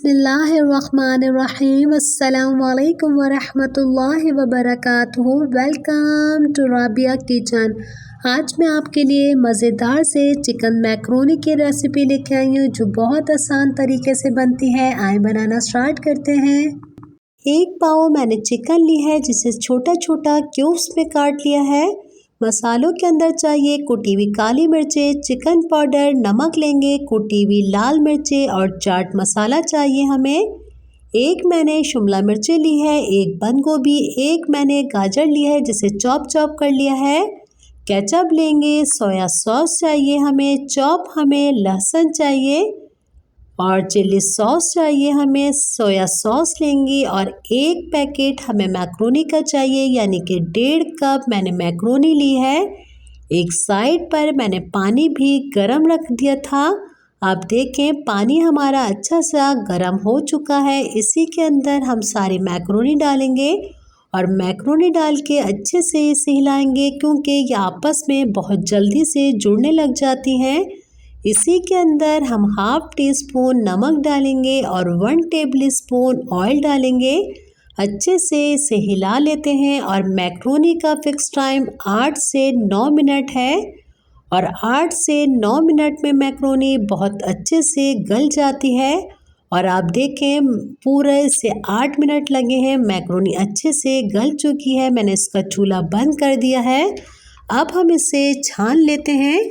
बिस्मिल्लाहिर्रहमानिर्रहीम अस्सलाम वालेकुम वरहमतुल्लाहि वबरकातुहू। Welcome to Rabia kitchen. आज मैं आपके लिए मज़ेदार से चिकन मैक्रोनी की रेसिपी लेके आई हूँ जो बहुत आसान तरीके से बनती है। आए बनाना स्टार्ट करते हैं। एक पाव मैंने चिकन ली है जिसे छोटा छोटा क्यूब्स में काट लिया है। मसालों के अंदर चाहिए कुटी हुई काली मिर्चें, चिकन पाउडर, नमक लेंगे, कुटी हुई लाल मिर्चें और चाट मसाला चाहिए हमें। एक मैंने शिमला मिर्चें ली है, एक बंद गोभी, एक मैंने गाजर ली है जिसे चॉप कर लिया है। केचप लेंगे, सोया सॉस चाहिए हमें, हमें लहसुन चाहिए और चिल्ली सॉस चाहिए हमें। सोया सॉस लेंगी और एक पैकेट हमें मैक्रोनी का चाहिए, यानी कि 1.5 कप मैंने मैक्रोनी ली है। एक साइड पर मैंने पानी भी गरम रख दिया था। आप देखें पानी हमारा अच्छा सा गरम हो चुका है। इसी के अंदर हम सारी मैक्रोनी डालेंगे और मैक्रोनी डाल के अच्छे से इसे हिलाएंगे क्योंकि ये आपस में बहुत जल्दी से जुड़ने लग जाती हैं। इसी के अंदर हम 1/2 टीस्पून नमक डालेंगे और 1 टेबल स्पून ऑयल डालेंगे। अच्छे से इसे हिला लेते हैं और मैक्रोनी का फिक्स टाइम 8 से 9 मिनट है और 8 से 9 मिनट में मैक्रोनी बहुत अच्छे से गल जाती है। और आप देखें पूरे से 8 मिनट लगे हैं, मैक्रोनी अच्छे से गल चुकी है। मैंने इसका चूल्हा बंद कर दिया है। अब हम इसे छान लेते हैं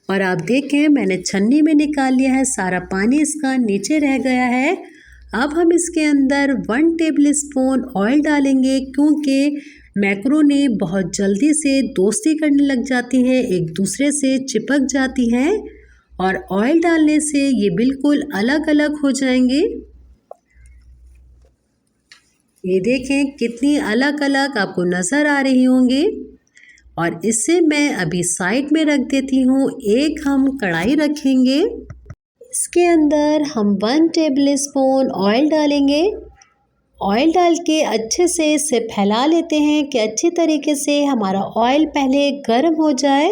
और आप देखें मैंने छन्नी में निकाल लिया है, सारा पानी इसका नीचे रह गया है। अब हम इसके अंदर 1 टेबल स्पून ऑयल डालेंगे क्योंकि मैक्रोनी बहुत जल्दी से दोस्ती करने लग जाती है, एक दूसरे से चिपक जाती हैं और ऑयल डालने से ये बिल्कुल अलग अलग हो जाएंगे। ये देखें कितनी अलग अलग आपको नज़र आ रही होंगी। और इसे मैं अभी साइड में रख देती हूँ। एक हम कढ़ाई रखेंगे, इसके अंदर हम 1 टेबल स्पून ऑयल डालेंगे। ऑयल डाल के अच्छे से इसे फैला लेते हैं कि अच्छी तरीके से हमारा ऑयल पहले गर्म हो जाए।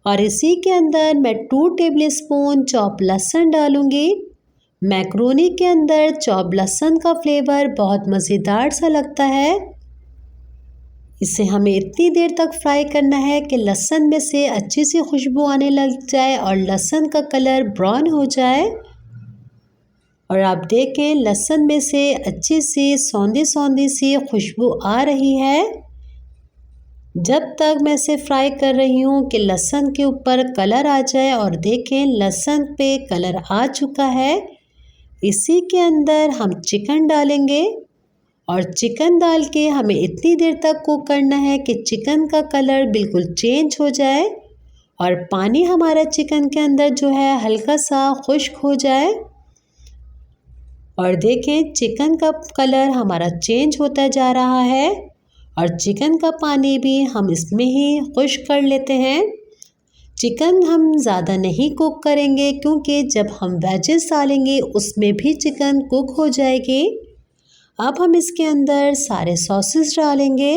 और इसी के अंदर मैं 2 टेबल स्पून चॉप लहसुन डालूँगी। मैक्रोनी के अंदर चॉप लहसुन का फ्लेवर बहुत मज़ेदार सा लगता है। इसे हमें इतनी देर तक फ्राई करना है कि लहसुन में से अच्छी सी खुशबू आने लग जाए और लहसुन का कलर ब्राउन हो जाए। और आप देखें लहसुन में से अच्छी सी सौंधी सी खुशबू आ रही है। जब तक मैं इसे फ्राई कर रही हूँ कि लहसुन के ऊपर कलर आ जाए और देखें लहसुन पे कलर आ चुका है। इसी के अंदर हम चिकन डालेंगे और चिकन डाल के हमें इतनी देर तक कुक करना है कि चिकन का कलर बिल्कुल चेंज हो जाए और पानी हमारा चिकन के अंदर जो है हल्का सा खुश्क हो जाए। और देखें चिकन का कलर हमारा चेंज होता जा रहा है और चिकन का पानी भी हम इसमें ही खुश्क कर लेते हैं। चिकन हम ज़्यादा नहीं कुक करेंगे क्योंकि जब हम वेजेस डालेंगे उसमें भी चिकन कुक हो जाएगी। अब हम इसके अंदर सारे सॉसेस डालेंगे।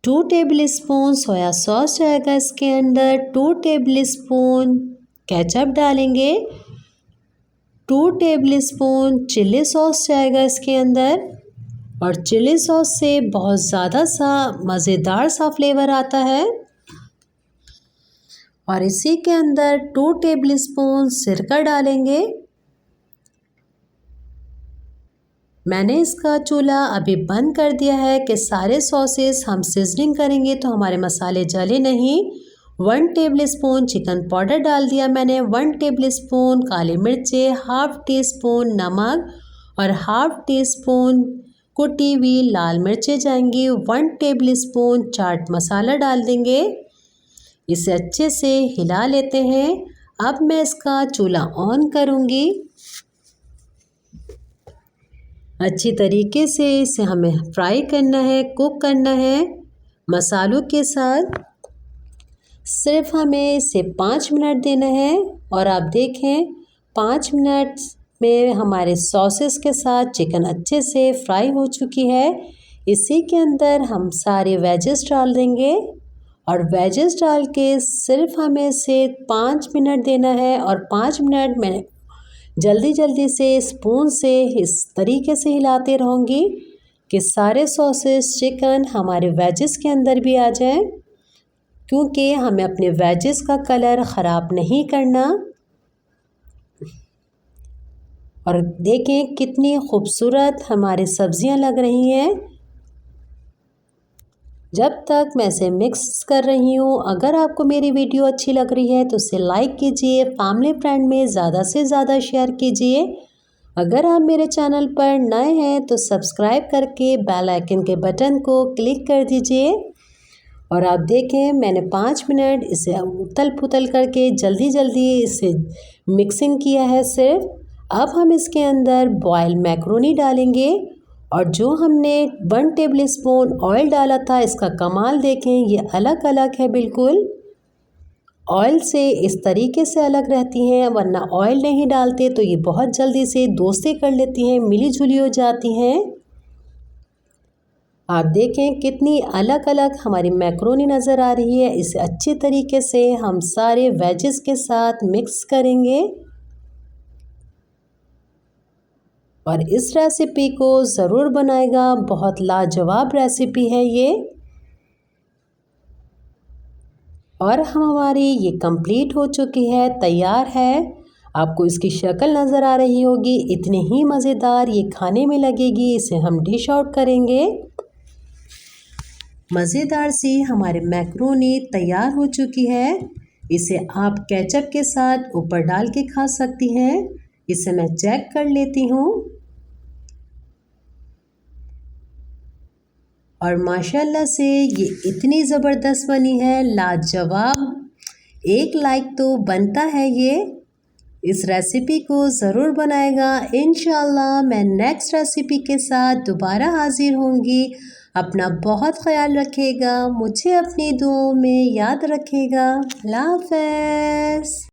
2 टेबल स्पून सोया सॉस जाएगा इसके अंदर, 2 टेबल स्पून केचप डालेंगे, 2 टेबल स्पून चिल्ली सॉस जाएगा इसके अंदर। और चिल्ली सॉस से बहुत ज़्यादा सा मज़ेदार सा फ्लेवर आता है। और इसी के अंदर 2 टेबल स्पून सिरका डालेंगे। मैंने इसका चूल्हा अभी बंद कर दिया है कि सारे सॉसेस हम सीजनिंग करेंगे तो हमारे मसाले जले नहीं। 1 टेबल स्पून चिकन पाउडर डाल दिया मैंने, 1 टेबल स्पून काली मिर्चें, 1/2 टीस्पून नमक और 1/2 टीस्पून कुटी हुई लाल मिर्चें जाएंगी। 1 टेबल स्पून चाट मसाला डाल देंगे। इसे अच्छे से हिला लेते हैं। अब मैं इसका चूल्हा ऑन करूँगी। अच्छी तरीके से इसे हमें फ्राई करना है, कुक करना है मसालों के साथ। सिर्फ हमें इसे 5 मिनट देना है। और आप देखें 5 मिनट में हमारे सॉसेस के साथ चिकन अच्छे से फ्राई हो चुकी है। इसी के अंदर हम सारे वेजेस डाल देंगे और वेजेस डाल के सिर्फ हमें इसे 5 मिनट देना है। और 5 मिनट मैंने जल्दी जल्दी से स्पून से इस तरीके से हिलाते रहूँगी कि सारे सॉसेस चिकन हमारे वेजेस के अंदर भी आ जाए, क्योंकि हमें अपने वेजेस का कलर ख़राब नहीं करना। और देखें कितनी खूबसूरत हमारी सब्जियां लग रही हैं। जब तक मैं इसे मिक्स कर रही हूँ, अगर आपको मेरी वीडियो अच्छी लग रही है तो इसे लाइक कीजिए, फैमिली फ्रेंड में ज़्यादा से ज़्यादा शेयर कीजिए। अगर आप मेरे चैनल पर नए हैं तो सब्सक्राइब करके बेल आइकन के बटन को क्लिक कर दीजिए। और आप देखें मैंने 5 मिनट इसे उथल पुथल करके जल्दी जल्दी इसे मिक्सिंग किया है सिर्फ। अब हम इसके अंदर बॉयल मैक्रोनी डालेंगे और जो हमने 1 टेबलस्पून ऑयल डाला था, इसका कमाल देखें, ये अलग अलग है बिल्कुल। ऑयल से इस तरीके से अलग रहती हैं, वरना ऑयल नहीं डालते तो ये बहुत जल्दी से दोस्ती कर लेती हैं, मिली जुली हो जाती हैं। आप देखें कितनी अलग अलग हमारी मैक्रोनी नज़र आ रही है। इसे अच्छे तरीके से हम सारे वेजेस के साथ मिक्स करेंगे और इस रेसिपी को ज़रूर बनाएगा, बहुत लाजवाब रेसिपी है ये। और हमारी ये कंप्लीट हो चुकी है, तैयार है। आपको इसकी शक्ल नज़र आ रही होगी, इतनी ही मज़ेदार ये खाने में लगेगी। इसे हम डिश आउट करेंगे। मज़ेदार सी हमारे मैक्रोनी तैयार हो चुकी है। इसे आप केचप के साथ ऊपर डाल के खा सकती हैं। इसे मैं चेक कर लेती हूँ और माशाल्लाह से ये इतनी ज़बरदस्त बनी है, लाजवाब। एक लाइक तो बनता है ये। इस रेसिपी को ज़रूर बनाएगा। इंशाल्लाह मैं नेक्स्ट रेसिपी के साथ दोबारा हाजिर होंगी। अपना बहुत ख्याल रखिएगा, मुझे अपनी दुआओं में याद रखिएगा। अल्लाह हाफ़िज़।